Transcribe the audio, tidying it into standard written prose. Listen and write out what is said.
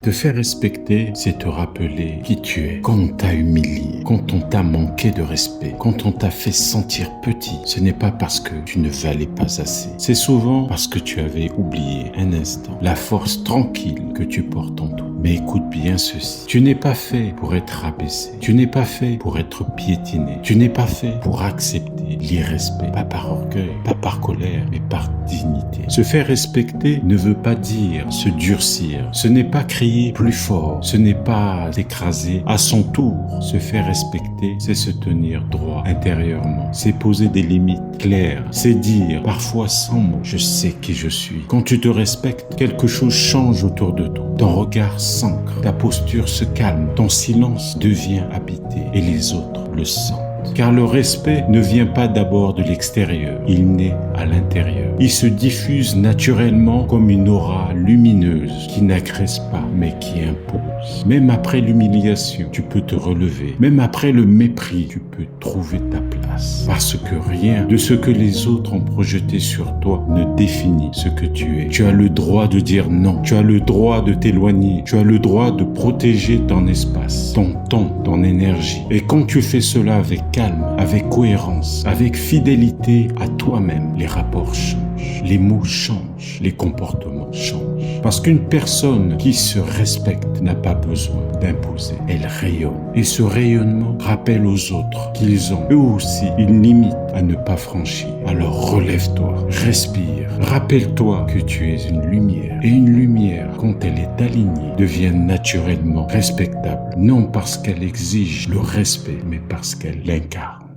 Te faire respecter, c'est te rappeler qui tu es. Quand on t'a humilié, quand on t'a manqué de respect, quand on t'a fait sentir petit, ce n'est pas parce que tu ne valais pas assez. C'est souvent parce que tu avais oublié un instant la force tranquille que tu portes en toi. Mais écoute bien ceci. Tu n'es pas fait pour être rabaissé. Tu n'es pas fait pour être piétiné. Tu n'es pas fait pour accepter l'irrespect. Pas par orgueil, pas par colère, mais par dignité. Se faire respecter ne veut pas dire se durcir. Ce n'est pas crier plus fort. Ce n'est pas s'écraser à son tour. Se faire respecter, c'est se tenir droit intérieurement. C'est poser des limites claires. C'est dire, parfois sans mots, je sais qui je suis. Quand tu te respectes, quelque chose change autour de toi. Ton regard s'ancre, ta posture se calme, ton silence devient habité et les autres le sentent. Car le respect ne vient pas d'abord de l'extérieur, il naît à l'intérieur. Il se diffuse naturellement comme une aura lumineuse qui n'agresse pas mais qui impose. Même après l'humiliation, tu peux te relever. Même après le mépris, tu peux trouver ta place. Parce que rien de ce que les autres ont projeté sur toi ne définit ce que tu es. Tu as le droit de dire non. Tu as le droit de t'éloigner. Tu as le droit de protéger ton espace, ton temps, ton énergie. Et quand tu fais cela avec calme, avec cohérence, avec fidélité à toi-même, les rapports changent, les mots changent, les comportements changent. Parce qu'une personne qui se respecte n'a pas besoin d'imposer, elle rayonne. Et ce rayonnement rappelle aux autres qu'ils ont eux aussi une limite à ne pas franchir. Alors relève-toi, respire, rappelle-toi que tu es une lumière. Et une lumière, quand elle est alignée, devient naturellement respectable. Non parce qu'elle exige le respect, mais parce qu'elle l'incarne.